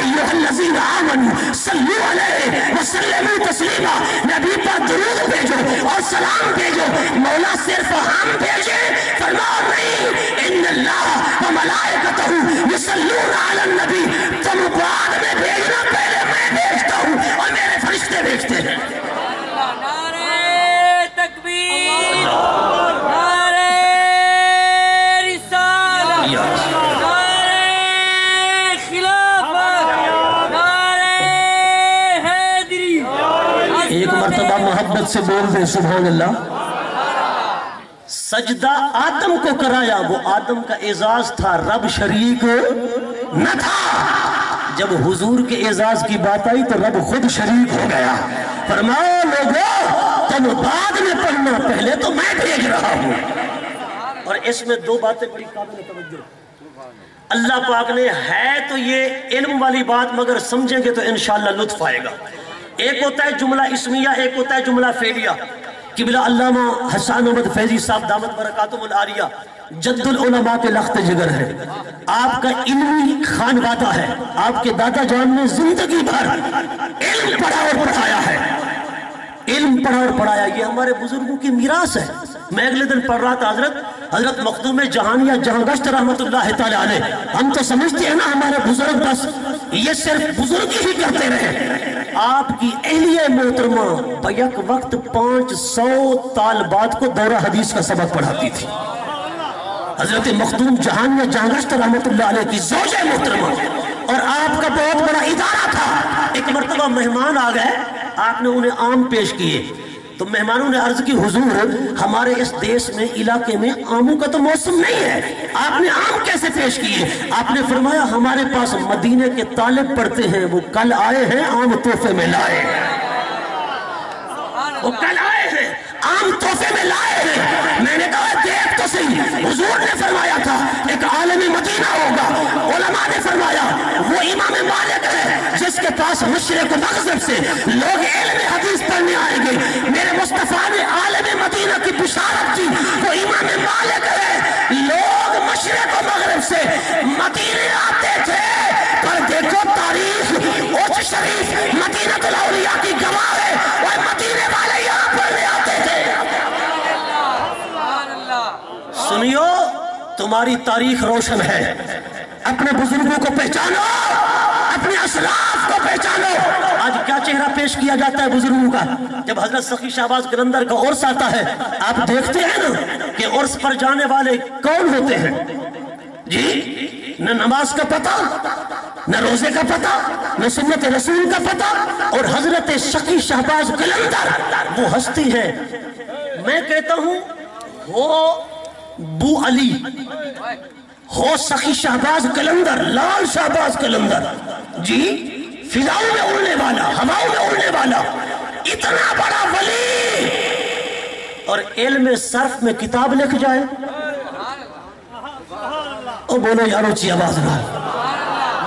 अय्युहल्लज़ीना आमनू सल्लू अलैहि वसल्लिमू तस्लीमा, नबी पर दुरूद भेजो और सलाम भेजो। मौला सिर्फ हम भेजे? फरमाओ नहीं, इन्नल्लाह व मलाइकतहू युसल्लूना अलन नबी, तुम बाद में भेजना, पहले मैं भेजता हूँ और मेरे फरिश्ते भेजते हैं। नारे तकबीर, नारे रिसालत, नारे खिलाफत, नारे हैदरी। एक मर्तबा मोहब्बत से बोल दे सुभान अल्लाह। सजदा आदम को कराया, वो आदम का एजाज था, रब शरीक न था। जब हुजूर के एजाज की बात आई तो रब खुद शरीक हो गया। फरमाओ लोगों, तुम बाद में पढ़ना, पहले तो मैं भेज रहा हूं। और इसमें दो बातें बड़ी काबिल तवज्जो। अल्लाह पाक ने, है तो ये इल्म वाली बात, मगर समझेंगे तो इंशाअल्लाह लुत्फ आएगा। एक होता है जुमला इस्मिया, एक होता है जुमला फेलिया। किबला अल्लामा हसन अहमद फैजी साहब दामत बरकातुहुल आलिया जद्दुल उलमा के लख्त जिगर है। आपका इल्मी खानवादा है, आपके दादा जान ने जिंदगी भर इल्म पढ़ा और पढ़ाया है, इल्म पढ़ा और पढ़ाया। ये हमारे बुजुर्गों की मीरास है। मैं अगले दिन पढ़ रहा था हजरत मखदूम जहानिया जहांगश्त रहमतुल्लाह तआला अलैह। हम तो समझते हैं ना हमारे बुजुर्ग बस ये सिर्फ बुजुर्ग ही करते रहे। आपकी अहलिया मोहतरमा बैक वक्त 500 तालबात को दौरा हदीस का सबक पढ़ाती थी। हजरत मखदूम जहानिया जहांगश्त रहमतुल्लाह अलैह की ज़ौजा मोहतरमा। और आपका बहुत बड़ा इदारा था। एक मर्तबा मेहमान आ गए, आपने उन्हें आम पेश किए, तो मेहमानों ने अर्ज की, हुजूर हमारे इस देश में इलाके में आमों का तो मौसम नहीं है, आपने आम कैसे पेश किए? आपने फरमाया, हमारे पास मदीने के तालिब पढ़ते हैं, वो कल आए हैं, आम तोहफे में लाए हैं। वो कल आए हैं, आम तोहफे में लाए हैं। मैंने कहा देख तो सही, हुजूर ने फरमाया था एक आलमी मदीना होगा। उलमा ने फरमाया वो इमाम मालिक है जिसके पास मशरिक मग़रिब से लोग इल्म हदीस पढ़ने आएंगे। मेरे मुस्तफा ने आलमी मदीना की बिशारत की, वो इमाम मालिक है। लोग मशरिक मग़रिब से मदीने आते थे, पर देखो तारीख उच्च शरीफ मदीनतुल औलिया की गवाह है, और मदीने वाले यहाँ पढ़ने आते थे। सुनियो, तुम्हारी तारीख रोशन है। अपने बुजुर्गों को पहचानो, अपने असलाफ को पहचानो। आज क्या चेहरा पेश किया जाता है बुजुर्गों का? जब हजरत सखी शाहबाज कलंदर का उर्स आता है, आप देखते हैं ना कि उर्स पर जाने वाले कौन होते हैं जी? न नमाज का पता, न रोजे का पता, न सुन्नत रसूल का पता। और हजरत सखी शाहबाज कलंदर वो हस्ती है, मैं कहता हूं वो बू अली हो, सखी शाहबाज कलंदर, लाल शाहबाज कलंदर जी, फिजाओं में उड़ने वाला, हवाओं में उड़ने वाला, इतना बड़ा वली। और इल्म सर्फ में किताब लिख जाए, ओ बोलो यार ऊंची आवाज में।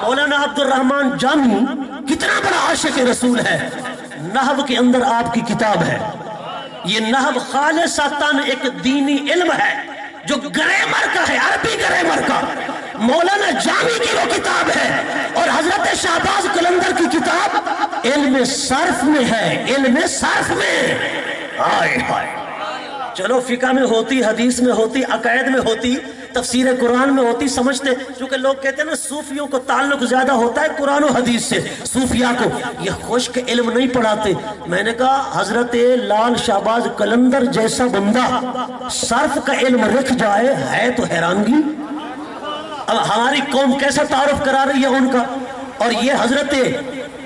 मौलाना अब्दुल रहमान जामी कितना बड़ा आशिक रसूल है। नहव के अंदर आपकी किताब है। ये नहव खालिसतन एक दीनी इल्म है जो ग्रामर का है, अरबी ग्रामर का। मौलाना जामी की वो किताब है, और हजरत शाहबाज कलंदर की किताब इल्म सर्फ में है, इल्म सर्फ में। हाय हाय, चलो फिका में होती, हदीस में होती, अकायद में होती, तफसीर कुरान में होती, समझते। क्योंकि लोग कहते हैं ना सूफियों को ताल्लुक ज्यादा होता है कुरान और हदीस से, सूफिया को ये खुश्क इल्म नहीं पढ़ाते। मैंने कहा हजरत लाल शाहबाज कलंदर जैसा बंदा सर्फ का इल्म रख जाए, है तो हैरानगी। अब हमारी कौम कैसा तारुफ करा रही है उनका। और ये हजरत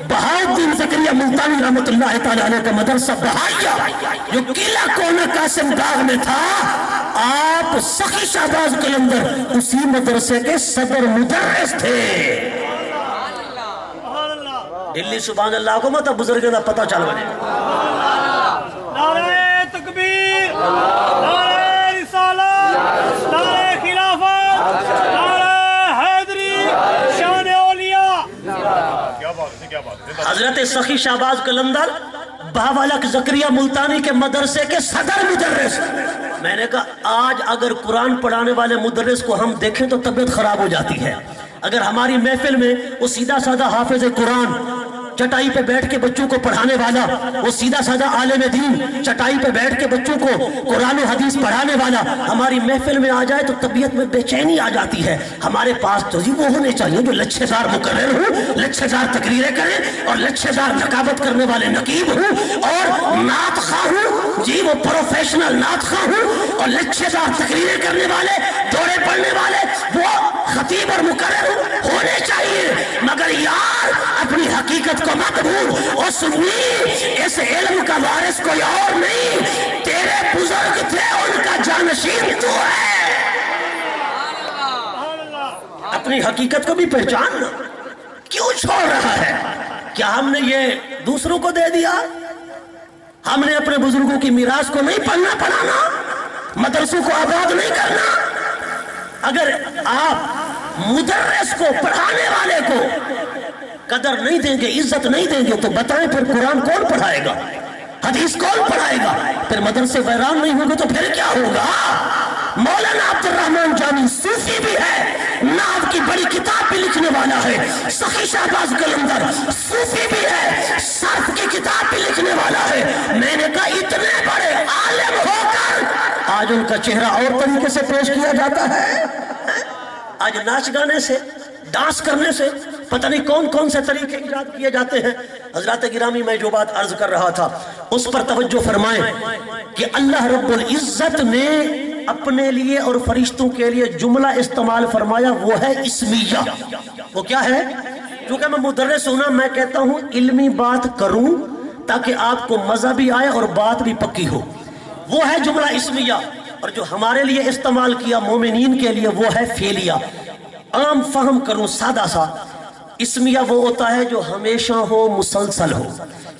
बहाउद्दीन ज़करिया मुल्तानी रहमतुल्लाह तआला अलैह का मदरसा बहाइया जो किला कोना कासिम बाग में था, आप सखी शाहबाज कलंदर उसी मदरसे के सदर मुदर्रिस थे। दिल्ली सुभान अल्लाह को मत बुजुर्ग का पता चल बने। नारे तकबीर, नारे रिसालत, नारे खिलाफत, नारे हैदरी, शान औलिया। हजरत सखी शाहबाज कलंदर बावलक ज़करिया मुल्तानी के मदरसे के सदर मुदर्रिस। मैंने कहा आज अगर कुरान पढ़ाने वाले मुदर्रिस को हम देखें तो तबीयत खराब हो जाती है। اگر ہماری محفل میں وہ سیدھا سادہ حافظ قرآن چٹائی پہ بیٹھ کے بچوں کو پڑھانے والا، وہ سیدھا سادہ عالم دین چٹائی پہ بیٹھ کے بچوں کو قرآن و حدیث پڑھانے والا ہماری محفل میں آ جائے تو طبیعت میں بے چینی آ جاتی ہے. ہمارے پاس تو وہ ہونے چاہیے جو لچھے دار مقرر ہوں، لچھے دار تقریریں کریں اور لچھے دار نقابت کرنے والے نقیب ہوں اور نعت خواہ ہوں، جی وہ پروفیشنل نعت خواہ ہوں اور لچھے دار تقریریں کرنے والے، دورے پڑھنے والے وہ خطیب اور مقرر ہونے چاہیے. مگر یار اپنی حقیقت کو مت بھول، اور سنی اس علم کا وارث کوئی اور نہیں، تیرے بزرگ تھے ان کا جانشین تو ہے. اپنی حقیقت کو بھی پہچاننا. کیوں چھوڑ رہا ہے؟ کیا ہم نے یہ دوسروں کو دے دیا؟ ہم نے اپنے بزرگوں کی میراث کو نہیں پڑھنا پڑھانا، مدرسوں کو آباد نہیں کرنا. اگر آپ مدرس کو، پڑھانے والے کو قدر نہیں دیں گے، عزت نہیں دیں گے تو بتائیں پھر قرآن کون پڑھائے گا، حدیث کون پڑھائے گا؟ پھر مدرسے ویران نہیں ہوں گے تو پھر کیا ہوگا؟ مولانا عبد الرحمن جامی صوفی بھی ہے، نعت کی بڑی کتاب بھی لکھنے والا ہے. سخی شہباز قلندر صوفی بھی ہے، صرف کی کتاب بھی لکھنے والا ہے. میں نے کہا اتنے بڑے عالم ہو کر آج ان کا چہرہ اور طریقے سے پیش کیا جاتا ہے. آج ناچ گانے سے، ڈانس کرنے سے پتہ نہیں کون کون سے طریقے ایجاد کیے جاتے ہیں. حضرات گرامی میں جو بات عرض کر رہا تھا اس پر توجہ فرمائیں کہ اللہ رب العزت نے اپنے لیے اور فرشتوں کے لیے جملہ استعمال فرمایا، وہ ہے اسمیہ. وہ کیا ہے؟ کیونکہ میں مدرس ہوں نا، میں کہتا ہوں علمی بات کروں تاکہ آپ کو مزہ بھی آئے اور بات بھی پکی ہو. وہ ہے جملہ اسمیہ. اور جو ہمارے لیے استعمال کیا مومنین کے لیے وہ ہے فعلیہ. عام فہم کروں سادہ سا، اسمیہ وہ ہوتا ہے جو ہمیشہ ہو، مسلسل ہو.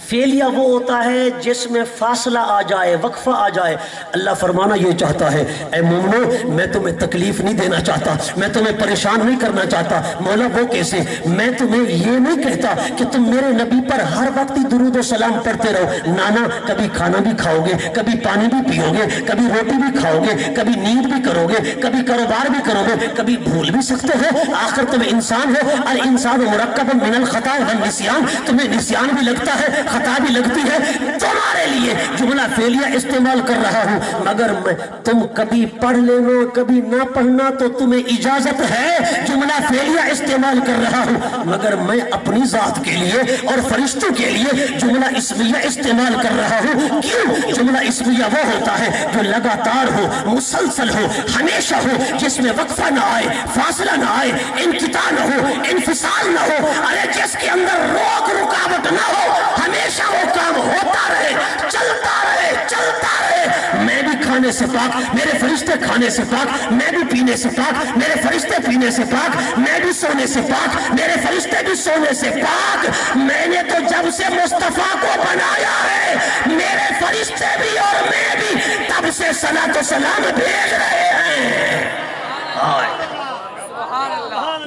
فعلیہ وہ ہوتا ہے جس میں فاصلہ آ جائے، وقفہ آ جائے. اللہ فرمانا یہ چاہتا ہے اے مومنو میں تمہیں تکلیف نہیں دینا چاہتا، میں تمہیں پریشان نہیں کرنا چاہتا. مولا وہ کیسے؟ میں تمہیں یہ نہیں کہتا کہ تم میرے نبی پر ہر وقت درود و سلام پڑھتے رہو. نانا کبھی کھانا بھی کھاؤ گے، کبھی پانی بھی پیو گے، کبھی روٹی بھی کھاؤ گے، کبھی نیند بھی کرو گے، کبھی کاروبار بھی کرو گے، کبھی بھول بھی سکتے ہو. آخر تم انسان ہو، الانسان مرکب من الخطا والنسیان. تمہیں نسیان بھی لگتا ہے، خطا بھی لگتی ہے. تمہارے لیے جملہ فعلیہ استعمال کر رہا ہوں. مگر میں تم کبھی پڑھ لینا کبھی نہ پڑھنا تو تمہیں اجازت ہے. جملہ فعلیہ استعمال کر رہا ہوں مگر میں اپنی ذات کے لیے اور فرشتوں کے لیے جملہ اسمیہ استعمال کر رہا ہوں. کیوں؟ جملہ اسمیہ وہ ہوتا ہے جو لگاتار ہو، مسلسل ہو، ہمیشہ ہو، جس میں وقفہ نہ آئے، فاصلہ نہ آئے، انقطاع نہ ہو، انفصال نہ ہو. ارے جس کے اندر روک رکاوٹ نہ ہو، ہمیشہ وہ کام ہوتا رہے، چلتا رہے، چلتا رہے. میں بھی کھانے سے پاک، میرے فرشتے کھانے سے پاک، میں بھی پینے سے پاک، میرے فرشتے پینے سے پاک، میں بھی سونے سے پاک، میرے فرشتے بھی سونے سے پاک. میں نے تو جب سے مصطفیٰ کو بنایا ہے میرے فرشتے بھی اور میں بھی تب سے صلاۃ و سلام بھیج رہے ہیں.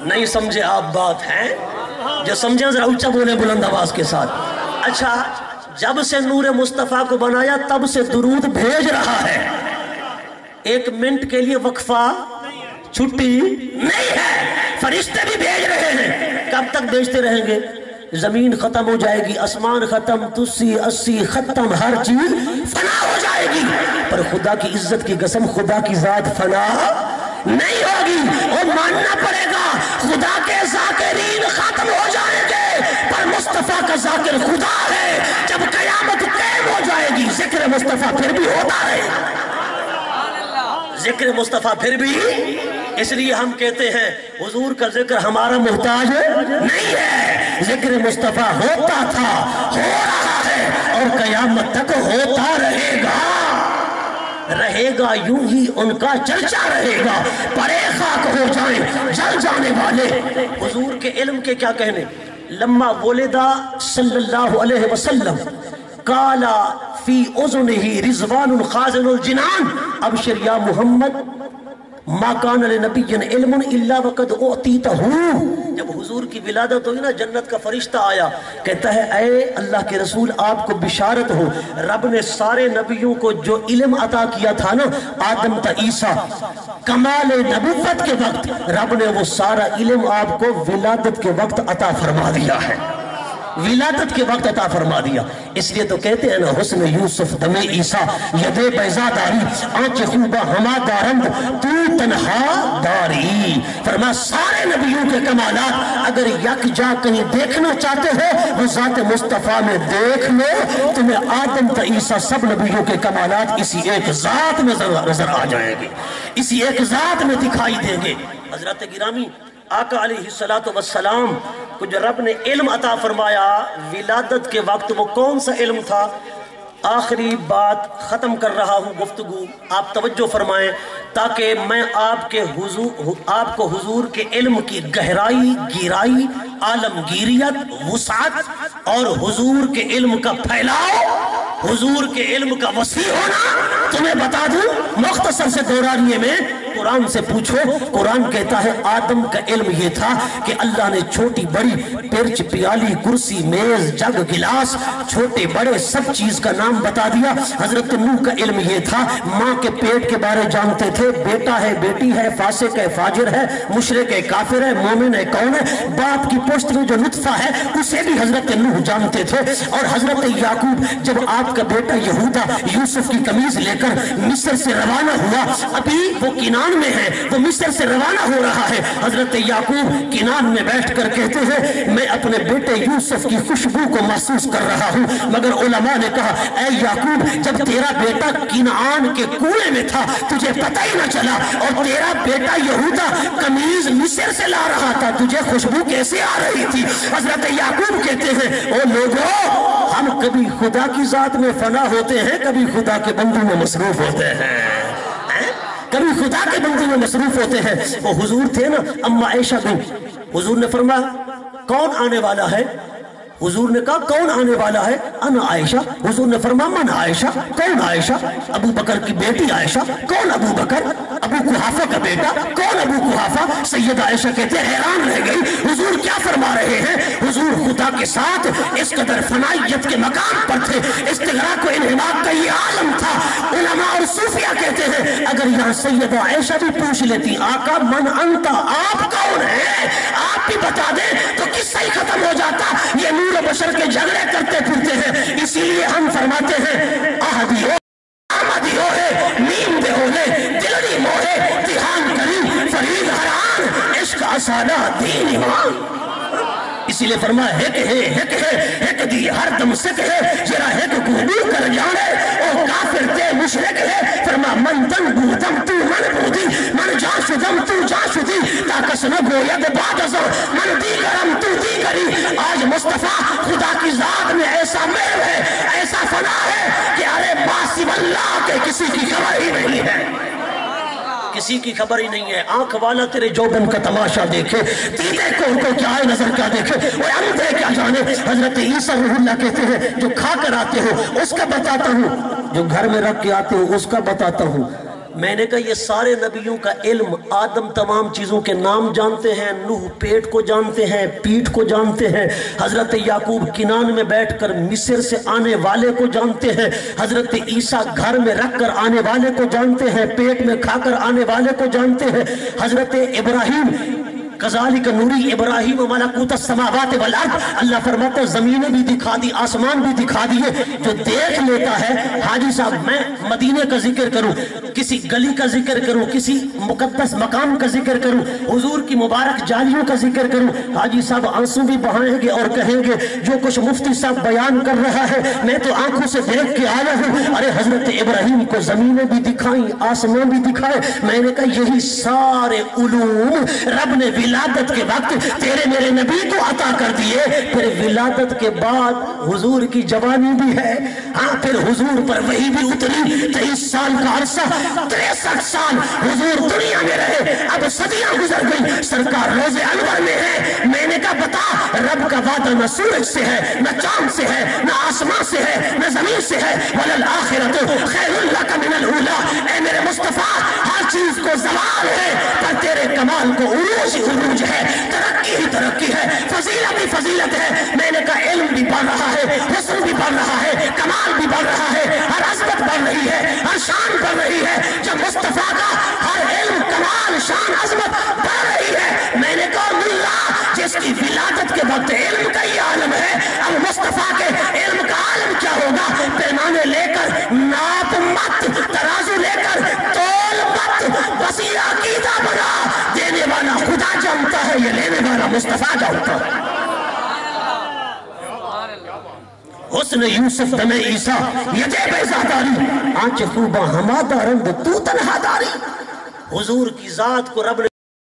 نہیں سمجھے آپ بات ہے؟ جو سمجھیں ذرا اونچا بولیں بلند آواز کے ساتھ. اچھا جب سے نور مصطفیٰ کو بنایا تب سے درود بھیج رہا ہے. 1 منٹ کے لیے وقفہ چھٹی نہیں ہے. فرشتے بھی بھیج رہے ہیں. کب تک بھیجتے رہیں گے؟ زمین ختم ہو جائے گی، آسمان ختم، تسی اسی ختم، ہر چیز فنا ہو جائے گی. پر خدا کی عزت کی قسم خدا کی ذات فنا نہیں ہوگی. وہ ماننا پڑے گا خدا کے ذاکرین ختم ہو جائیں گے پر مصطفیٰ کا ذاکر خدا ہے. جب قیامت قائم ہو جائے گی ذکر مصطفیٰ پھر بھی ہوتا رہے گا. ذکر مصطفیٰ پھر بھی. اس لیے ہم کہتے ہیں حضور کا ذکر ہمارا محتاج نہیں ہے. ذکر مصطفیٰ ہوتا تھا، ہو رہا ہے اور قیامت تک ہوتا رہے گا. رہے گا یوں ہی ان کا چرچا رہے گا. پرے خاک ہو جائیں جل جانے والے. حضور کے علم کے کیا کہنے. لما ولدا صلی اللہ علیہ وسلم قالا فی اذنہ رضوان خازن الجنان ابشر یا محمد मा कान लिनबिय्यिन इल्मुन इल्ला वक़द उतीतहू। जब हुजूर की विलादत हुई ना, जन्नत का फरिश्ता आया, कहता है ऐ अल्लाह के रसूल आपको बिशारत हो, रब ने सारे नबियों को जो इल्म अता किया था ना, आदम ता ईसा, कमाल नबुव्वत के वक्त रब ने वो सारा इल्म आपको विलादत के वक्त अता फरमा दिया है, विलादत के वक्त अता फरमा दिया। इसलिए तो कहते हैं ना, हुस्न यूसुफ दमे ईसा यदे बैजादारी आंच खूबा हमा दारंद तू तन्हा दारी। फरमा सारे नबियों के कमालात अगर यकजा कहीं देखना चाहते हो वो ज़ात मुस्तफ़ा में देख लो, तुम्हें आदम त ईसा सब नबियों के कमालात इसी एक ज़ात में नजर आ जाएंगे, इसी एक ज़ात में दिखाई देंगे। हजरत गिरामी आका अलैहिस्सलातु वस्सलाम को जो रब ने इल्म अता फरमाया विलादत के वक्त, वो कौन सा इल्म था? आखिरी बात ख़त्म कर रहा हूँ गुफ्तगू, आप तवज्जो फरमाएं ताकि मैं आपको हुजूर के इल्म की गहराई, गिराई, आलमगीरियत, वुसात और हुजूर के इल्म का फैलाव, हुजूर के इल्म का वसी होना तुम्हें बता दूं। मुख्तसर से दौरानिए में कुरान से पूछो, कुरान कहता है आदम का इल्म ये था कि अल्लाह ने छोटी बड़ी पिरच, प्याली, कुर्सी, मेज, जग, गिलास, छोटे बड़े सब चीज का नाम बता दिया। हजरत नूह का इल्म ये था, माँ के पेट के बारे जानते थे, बेटा है, बेटी है, फासिक है, फाजिर है, मुशरिक है, काफिर है, मोमिन है, कौन है। बाप की पोस्ट में जो नुत्फा है उसे भी हजरत नूह जानते थे। और हजरत याकूब जब आपका बेटा यहूदा यूसुफ की कमीज लेकर मिस्र से रवाना हुआ, अभी वो किनान में है, वो मिस्र से रवाना हो रहा है, हजरत याकूब किनान में बैठकर कहते हैं मैं अपने बेटे यूसुफ की खुशबू को महसूस कर रहा हूँ। मगर उलमा ने कहा ऐ याकूब, जब तेरा बेटा किनान के कुएं में था तुझे पता ही ना चला, और तेरा बेटा यहूदा कमीज मिस्र से ला रहा था, तुझे खुशबू कैसे आ रही थी? हजरत याकूब कहते हैं ओ लोगों, हम कभी खुदा की जात में फना होते हैं, कभी खुदा के बंदों में मसरूफ होते हैं, कभी खुदा के बंदे में मसरूफ होते हैं। वो हुजूर थे ना, अम्मा आयशा भी, हुजूर ने फरमाया कौन आने वाला है? हुजूर ने कहा कौन आने वाला है? अना आयशा। हुजूर ने फरमाया मन आयशा? कौन आयशा? अबू बकर की बेटी आयशा। कौन अबू बकर? अबू कुहाफा का बेटा। कौन अबू कुहाफा? सैयद आयशा कहते हैरान रह गई, हुजूर क्या फरमा रहे हैं? हुजूर खुदा के साथ इस कदर फनाइयत के मकाम पर थे, इस्तिगराक व इन्हिमाक का ये आलम था। उलमा और सूफिया कहते हैं अगर यहाँ सैयद आयशा भी पूछ लेती आका मन अंता, आप कौन है, आप भी बता दें तो किस्सा ही खत्म हो जाता। ये नूर बशर के झगड़े करते फिरते हैं, इसीलिए हम फरमाते हैं आहदियो आमदियो है नीम दे होले दिलड़ी मोहे तिहान करी फरीद हरान इश्क असाना दीन ईमान। इसीलिए फरमाया हिक दी हर दम सिक है, जरा हिक गुबू कर जाने ओ काफिर ते मुशरिक है। फरमा मन तन बूदम तू मन बूदी, मन जाशुदम तू जाशुदी, ताकस न गोयद बादज़ मन दी करम तू दी करी। आज मुस्तफा खुदा की जात में ऐसा मेल है, ऐसा फना है कि अरे बासिब अल्लाह के किसी की खबर ही नहीं है, किसी की खबर ही नहीं है। आंख वाला तेरे जोबन का तमाशा देखे, तीते को उनको क्या है नजर क्या देखे, वो अंधे क्या जाने। हजरत ईसा रूहुल्लाह कहते हैं जो खा कर आते हो उसका बताता हूँ, जो घर में रख के आते हो उसका बताता हूँ। मैंने कहा ये सारे नबियों का इल्म, आदम तमाम चीज़ों के नाम जानते हैं, नूह पेट को जानते हैं, पीठ को जानते हैं, हज़रत याकूब किनान में बैठकर मिस्र से आने वाले को जानते हैं, हज़रत ईसा घर में रख कर आने वाले को जानते हैं, पेट में खाकर आने वाले को जानते हैं, हज़रत इब्राहिम कज़ालिक नूरी इब्राहिम मलकूत समावात वल अर्द। अल्लाह फरमाता है ज़मीनें भी दिखा दी, आसमान भी दिखा दिए। जो देख लेता है, हाजी साहब मैं मदीने का जिक्र करूं, किसी गली का जिक्र करूं, किसी मुकद्दस मकाम का जिक्र करूं, हुजूर की मुबारक जालियों का जिक्र करूं, हाजी साहब आंसू भी बहाएंगे और कहेंगे जो कुछ मुफ्ती साहब बयान कर रहा है मैं तो आंखों से देख के आया हूं। अरे हजरत इब्राहिम को जमीनें भी दिखाई, आसमान भी दिखाए। मैंने कहा यही सारे उलूम रब ने विलादत के वक्त तेरे मेरे नबी को अता कर दिए। फिर विलादत के बाद हुजूर की जवानी भी है, हाँ फिर हुजूर पर वही भी उतरी, 23 साल का अरसा 63 سال حضور دنیا میں رہے، اب صدیاں گزر گئی، سرکار روز انور میں ہے۔ میں نے کہا بتا، رب کا وعدہ نہ سورج سے ہے، نہ چاند سے ہے، نہ آسمان سے ہے، نہ زمین سے ہے، وَلَلْآخِرَةُ خَيْرٌ لَكَ مِنَ الْأُولَىٰ۔ اے میرے مصطفیٰ، ہر چیز کو زوال ہے پر تیرے کمال کو عروج ہی عروج ہے، ترقی ہی ترقی ہے، فضیلت ہی فضیلت ہے۔ میں نے کہا علم بھی بڑھ رہا ہے، حسن بھی بڑھ رہا ہے، کمال بھی بڑھ رہا ہے، ہر عظمت بڑھ رہی ہے، ہر شان بڑھ رہی ہے۔ جب مصطفیٰ کا ہر علم، کمال، شان، عظمت بڑھ رہی ہے، میں نے کہا اللہ جس کی ولادت کے وقت علم کا یہ عالم ہے، اب مصطفیٰ کے علم کا عالم کیا ہوگا؟ پیمانے لے کر ناپ مت، ترازو لے کر تول مت، بس یہ عقیدہ بنا، دینے والا خدا جانتا ہے، یہ لینے والا مصطفیٰ جانتا ہے۔ حسن یوسف دم عیسیٰ یجے بیزاداری، آنچ خوباں ہما دارند تو تنہا داری۔ حضور کی ذات کو رب نے